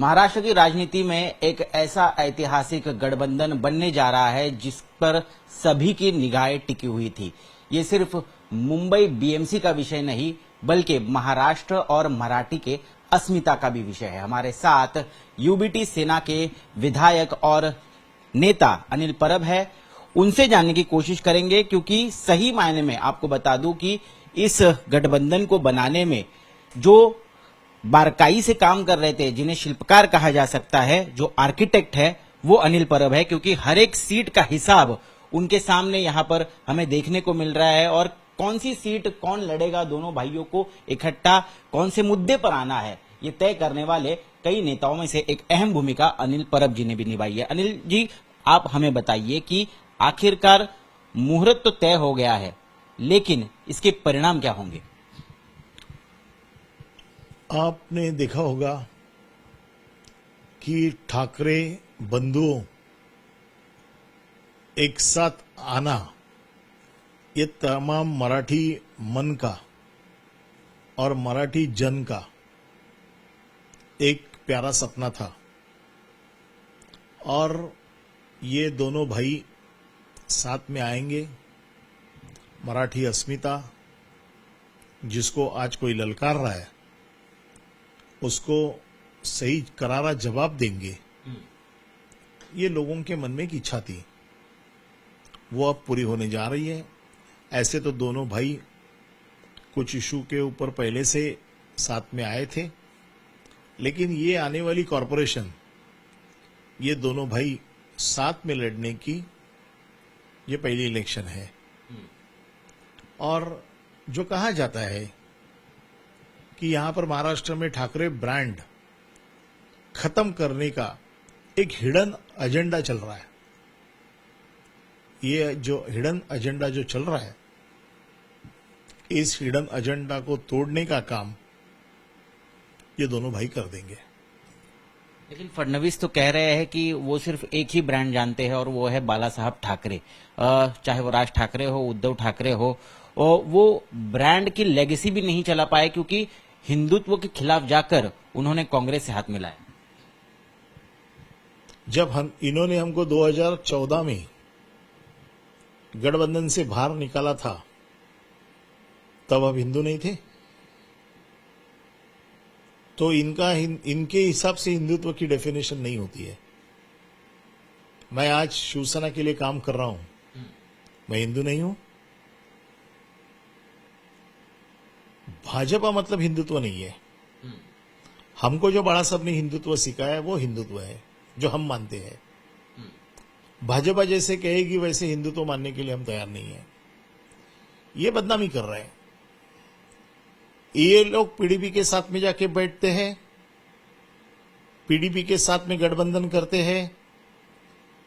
महाराष्ट्र की राजनीति में एक ऐसा ऐतिहासिक गठबंधन बनने जा रहा है जिस पर सभी की निगाहें टिकी हुई थी। ये सिर्फ मुंबई बीएमसी का विषय नहीं बल्कि महाराष्ट्र और मराठी के अस्मिता का भी विषय है। हमारे साथ यूबीटी सेना के विधायक और नेता अनिल परब है। उनसे जानने की कोशिश करेंगे क्योंकि सही मायने में आपको बता दूं कि इस गठबंधन को बनाने में जो बारकाई से काम कर रहे थे, जिन्हें शिल्पकार कहा जा सकता है, जो आर्किटेक्ट है, वो अनिल परब है, क्योंकि हर एक सीट का हिसाब उनके सामने यहां पर हमें देखने को मिल रहा है और कौन सी सीट कौन लड़ेगा, दोनों भाइयों को इकट्ठा कौन से मुद्दे पर आना है, ये तय करने वाले कई नेताओं में से एक अहम भूमिका अनिल परब जी ने भी निभाई है। अनिल जी, आप हमें बताइए कि आखिरकार मुहूर्त तो तय हो गया है, लेकिन इसके परिणाम क्या होंगे? आपने देखा होगा कि ठाकरे बंधुओं एक साथ आना ये तमाम मराठी मन का और मराठी जन का एक प्यारा सपना था और ये दोनों भाई साथ में आएंगे। मराठी अस्मिता जिसको आज कोई ललकार रहा है उसको सही करारा जवाब देंगे, ये लोगों के मन में एक इच्छा थी, वो अब पूरी होने जा रही है। ऐसे तो दोनों भाई कुछ इशू के ऊपर पहले से साथ में आए थे, लेकिन ये आने वाली कॉरपोरेशन, ये दोनों भाई साथ में लड़ने की ये पहली इलेक्शन है। और जो कहा जाता है कि यहां पर महाराष्ट्र में ठाकरे ब्रांड खत्म करने का एक हिडन एजेंडा चल रहा है। ये जो हिडन एजेंडा जो चल रहा है, इस हिडन एजेंडा को तोड़ने का काम ये दोनों भाई कर देंगे। लेकिन फडणवीस तो कह रहे हैं कि वो सिर्फ एक ही ब्रांड जानते हैं और वो है बाला साहब ठाकरे। चाहे वो राज ठाकरे हो, उद्धव ठाकरे हो, और वो ब्रांड की लेगेसी भी नहीं चला पाए क्योंकि हिंदुत्व के खिलाफ जाकर उन्होंने कांग्रेस से हाथ मिलाया। जब इन्होंने हमको 2014 में गठबंधन से बाहर निकाला था, तब हम हिंदू नहीं थे, तो इनके हिसाब से हिंदुत्व की डेफिनेशन नहीं होती है। मैं आज शिवसेना के लिए काम कर रहा हूं, मैं हिंदू नहीं हूं। भाजपा मतलब हिंदुत्व नहीं है। हमको जो बाला साहब ने हिंदुत्व सिखाया है वो हिंदुत्व है जो हम मानते हैं। भाजपा जैसे कहेगी वैसे हिंदुत्व मानने के लिए हम तैयार नहीं है। ये बदनामी कर रहे हैं। ये लोग पीडीपी के साथ में जाके बैठते हैं, पीडीपी के साथ में गठबंधन करते हैं।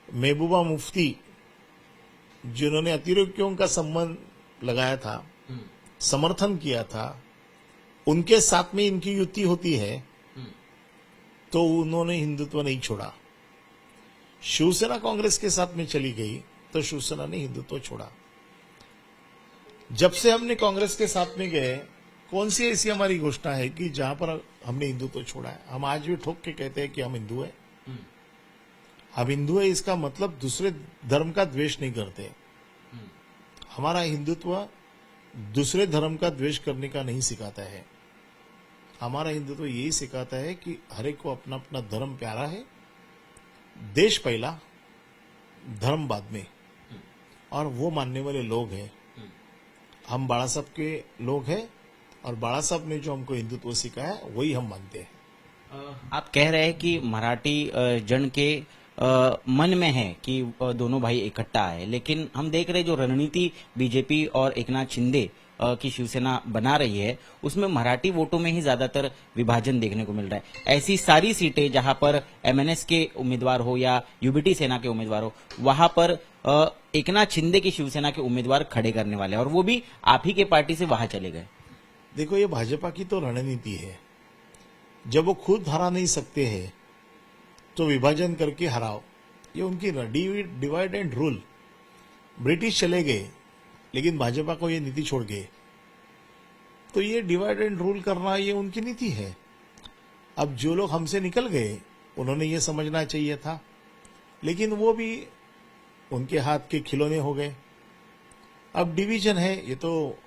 महबूबा मुफ्ती जिन्होंने अतिरेकियों का संबंध लगाया था, समर्थन किया था, उनके साथ में इनकी युति होती है, तो उन्होंने हिंदुत्व नहीं छोड़ा। शिवसेना कांग्रेस के साथ में चली गई तो शिवसेना ने हिंदुत्व छोड़ा। जब से हमने कांग्रेस के साथ में गए, कौन सी ऐसी हमारी घोषणा है कि जहां पर हमने हिंदुत्व छोड़ा है? हम आज भी ठोक के कहते हैं कि हम हिंदू हैं। हम हिंदू है, इसका मतलब दूसरे धर्म का द्वेष नहीं करते। हमारा हिंदुत्व दूसरे धर्म का द्वेष करने का नहीं सिखाता है। हमारा हिंदुत्व यही सिखाता है कि हर एक को अपना अपना धर्म प्यारा है, देश पहला, धर्म बाद में, और वो मानने वाले लोग हैं। हम बाला साहब के लोग हैं और बाला साहब ने जो हमको हिंदुत्व सिखाया वही हम मानते हैं। आप कह रहे हैं कि मराठी जन के मन में है कि दोनों भाई इकट्ठा है, लेकिन हम देख रहे जो रणनीति बीजेपी और एकनाथ शिंदे की शिवसेना बना रही है, उसमें मराठी वोटों में ही ज्यादातर विभाजन देखने को मिल रहा है। ऐसी सारी सीटें जहां पर एमएनएस के उम्मीदवार हो या यूबीटी सेना के उम्मीदवार हो, वहां पर एकनाथ शिंदे की शिवसेना के उम्मीदवार खड़े करने वाले हैं और वो भी आप ही के पार्टी से वहां चले गए। देखो, ये भाजपा की तो रणनीति है। जब वो खुद हरा नहीं सकते हैं तो विभाजन करके हराओ, ये उनकी डिवाइड एंड रूल। ब्रिटिश चले गए लेकिन भाजपा को ये नीति छोड़ गए, तो ये डिवाइड एंड रूल करना ये उनकी नीति है। अब जो लोग हमसे निकल गए उन्होंने ये समझना चाहिए था, लेकिन वो भी उनके हाथ के खिलौने हो गए। अब डिवीजन है, ये तो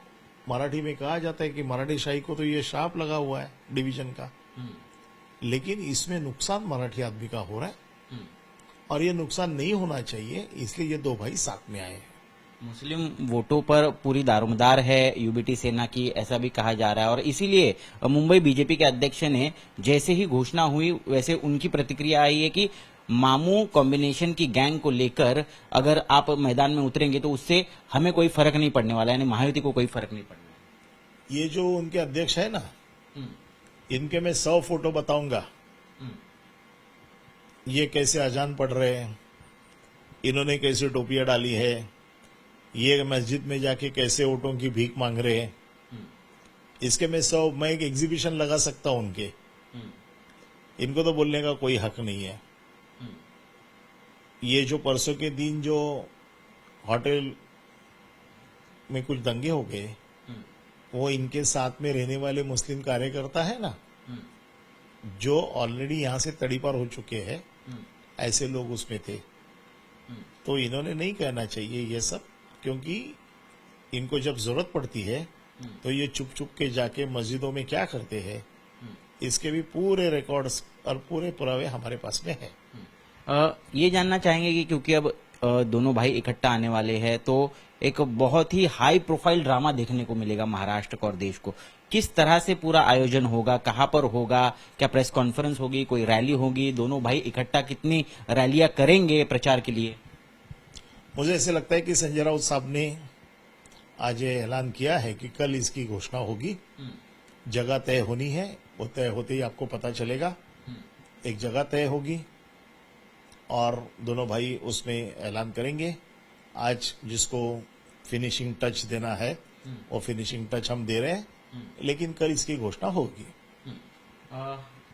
मराठी में कहा जाता है कि मराठी शाही को तो ये श्राप लगा हुआ है डिवीजन का, लेकिन इसमें नुकसान मराठी आदमी का हो रहा है और ये नुकसान नहीं होना चाहिए, इसलिए ये दो भाई साथ में आए हैं। मुस्लिम वोटों पर पूरी दारोमदार है यूबीटी सेना की, ऐसा भी कहा जा रहा है। और इसीलिए मुंबई बीजेपी के अध्यक्ष ने जैसे ही घोषणा हुई वैसे उनकी प्रतिक्रिया आई है कि मामू कॉम्बिनेशन की गैंग को लेकर अगर आप मैदान में उतरेंगे तो उससे हमें कोई फर्क नहीं पड़ने वाला, यानी महायुति को कोई फर्क नहीं पड़ने वाला। ये जो उनके अध्यक्ष है ना, इनके मैं 100 फोटो बताऊंगा, ये कैसे अजान पढ़ रहे हैं, इन्होंने कैसे टोपियां डाली है, ये मस्जिद में जाके कैसे ओटों की भीख मांग रहे हैं, इसके मैं एक एग्जीबिशन लगा सकता हूं उनके। इनको तो बोलने का कोई हक नहीं है। ये जो परसों के दिन जो होटल में कुछ दंगे हो गए, वो इनके साथ में रहने वाले मुस्लिम कार्यकर्ता है ना, जो ऑलरेडी यहां से तड़ीपार हो चुके हैं, ऐसे लोग उसमें थे। तो इन्होंने नहीं कहना चाहिए ये सब, क्योंकि इनको जब जरूरत पड़ती है तो ये चुप चुप के जाके मस्जिदों में क्या करते हैं, इसके भी पूरे रिकॉर्ड्स और पूरे पुरावे हमारे पास में है। ये जानना चाहेंगे कि क्योंकि अब दोनों भाई इकट्ठा आने वाले हैं तो एक बहुत ही हाई प्रोफाइल ड्रामा देखने को मिलेगा महाराष्ट्र को और देश को। किस तरह से पूरा आयोजन होगा, कहां पर होगा, क्या प्रेस कॉन्फ्रेंस होगी, कोई रैली होगी, दोनों भाई इकट्ठा कितनी रैलियां करेंगे प्रचार के लिए? मुझे ऐसे लगता है कि संजय राउत साहब ने आज ये ऐलान किया है कि कल इसकी घोषणा होगी। जगह तय होनी है, वो तय होते ही आपको पता चलेगा। एक जगह तय होगी और दोनों भाई उसमें ऐलान करेंगे। आज जिसको फिनिशिंग टच देना है वो फिनिशिंग टच हम दे रहे हैं, लेकिन कल इसकी घोषणा होगी।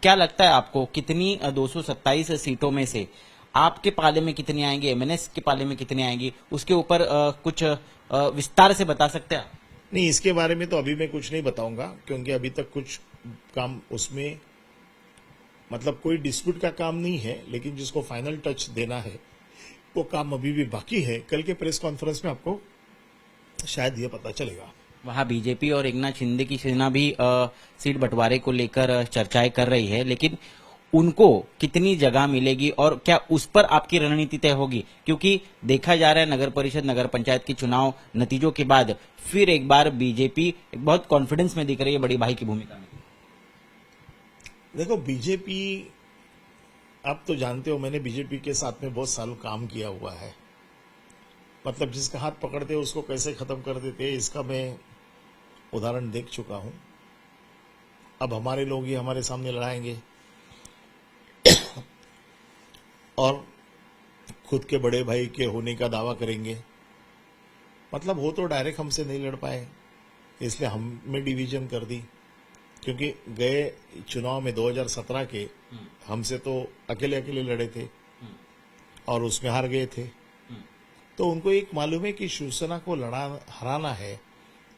क्या लगता है आपको कितनी 227 सीटों में से आपके पाले में कितनी आएंगी, एमएनएस के पाले में कितनी आएंगी, उसके ऊपर कुछ विस्तार से बता सकते हैं आप? नहीं, इसके बारे में तो अभी मैं कुछ नहीं बताऊंगा, क्योंकि अभी तक कुछ काम उसमें मतलब कोई डिस्प्यूट का काम नहीं है, लेकिन जिसको फाइनल टच देना है वो काम अभी भी बाकी है। कल के प्रेस कॉन्फ्रेंस में आपको शायद ये पता चलेगा। वहां बीजेपी और एकनाथ शिंदे की सेना भी सीट बंटवारे को लेकर चर्चाएं कर रही है, लेकिन उनको कितनी जगह मिलेगी और क्या उस पर आपकी रणनीति तय होगी? क्योंकि देखा जा रहा है नगर परिषद नगर पंचायत के चुनाव नतीजों के बाद फिर एक बार बीजेपी बहुत कॉन्फिडेंस में दिख रही है बड़ी भाई की भूमिका में। देखो, बीजेपी, आप तो जानते हो मैंने बीजेपी के साथ में बहुत सालों काम किया हुआ है। मतलब जिसका हाथ पकड़ते उसको कैसे खत्म कर देते इसका मैं उदाहरण देख चुका हूं। अब हमारे लोग ही हमारे सामने लड़ाएंगे और खुद के बड़े भाई के होने का दावा करेंगे। मतलब वो तो डायरेक्ट हमसे नहीं लड़ पाए, इसलिए हमने डिवीजन कर दी। क्योंकि गए चुनाव में 2017 के हमसे तो अकेले अकेले लड़े थे और उसमें हार गए थे। तो उनको एक मालूम है कि शिवसेना को हराना है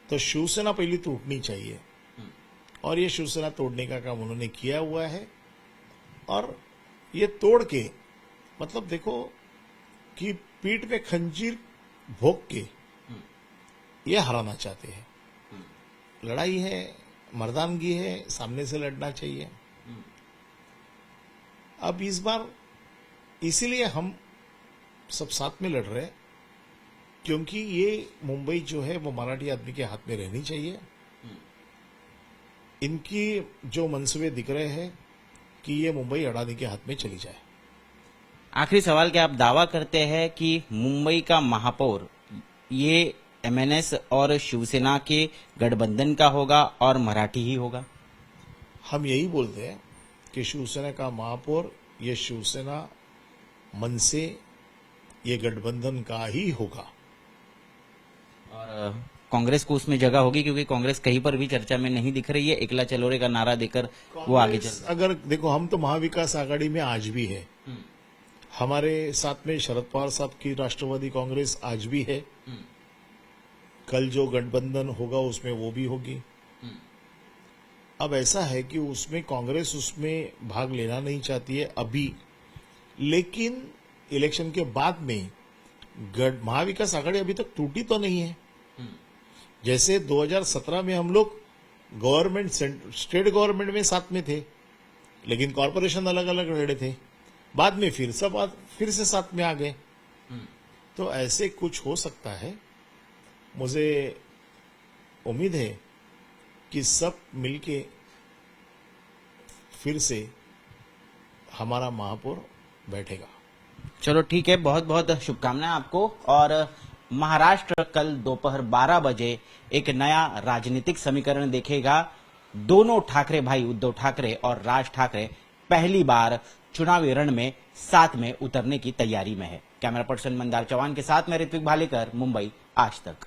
तो शिवसेना पहले टूटनी चाहिए, और ये शिवसेना तोड़ने का काम उन्होंने किया हुआ है। और ये तोड़ के मतलब देखो कि पीठ पे खंजीर भोग के ये हराना चाहते हैं। लड़ाई है, मर्दानगी है, सामने से लड़ना चाहिए। अब इस बार इसीलिए हम सब साथ में लड़ रहे हैं, क्योंकि ये मुंबई जो है वो मराठी आदमी के हाथ में रहनी चाहिए। इनकी जो मंसूबे दिख रहे हैं कि ये मुंबई अडानी के हाथ में चली जाए। आखिरी सवाल, क्या आप दावा करते हैं कि मुंबई का महापौर ये एमएनएस और शिवसेना के गठबंधन का होगा और मराठी ही होगा? हम यही बोलते हैं कि शिवसेना का महापौर ये शिवसेना मनसे ये गठबंधन का ही होगा। और कांग्रेस को उसमें जगह होगी? क्योंकि कांग्रेस कहीं पर भी चर्चा में नहीं दिख रही है, एकला चलोरे का नारा देकर वो आगे चल। अगर देखो, हम तो महाविकास आघाड़ी में आज भी है, हमारे साथ में शरद पवार साहब की राष्ट्रवादी कांग्रेस आज भी है। कल जो गठबंधन होगा उसमें वो भी होगी। अब ऐसा है कि उसमें कांग्रेस उसमें भाग लेना नहीं चाहती है अभी, लेकिन इलेक्शन के बाद में महाविकास आघाड़ी अभी तक टूटी तो नहीं है। जैसे 2017 में हम लोग गवर्नमेंट स्टेट गवर्नमेंट में साथ में थे, लेकिन कॉरपोरेशन अलग अलग लड़े थे, बाद में फिर से साथ में आ गए। तो ऐसे कुछ हो सकता है। मुझे उम्मीद है कि सब मिलके फिर से हमारा महापौर बैठेगा। चलो ठीक है, बहुत बहुत शुभकामनाएं आपको। और महाराष्ट्र कल दोपहर 12 बजे एक नया राजनीतिक समीकरण देखेगा। दोनों ठाकरे भाई उद्धव ठाकरे और राज ठाकरे पहली बार चुनावी रण में साथ में उतरने की तैयारी में है। कैमरा पर्सन मंदार चौहान के साथ मैं ऋत्विक भालेकर, मुंबई आज तक।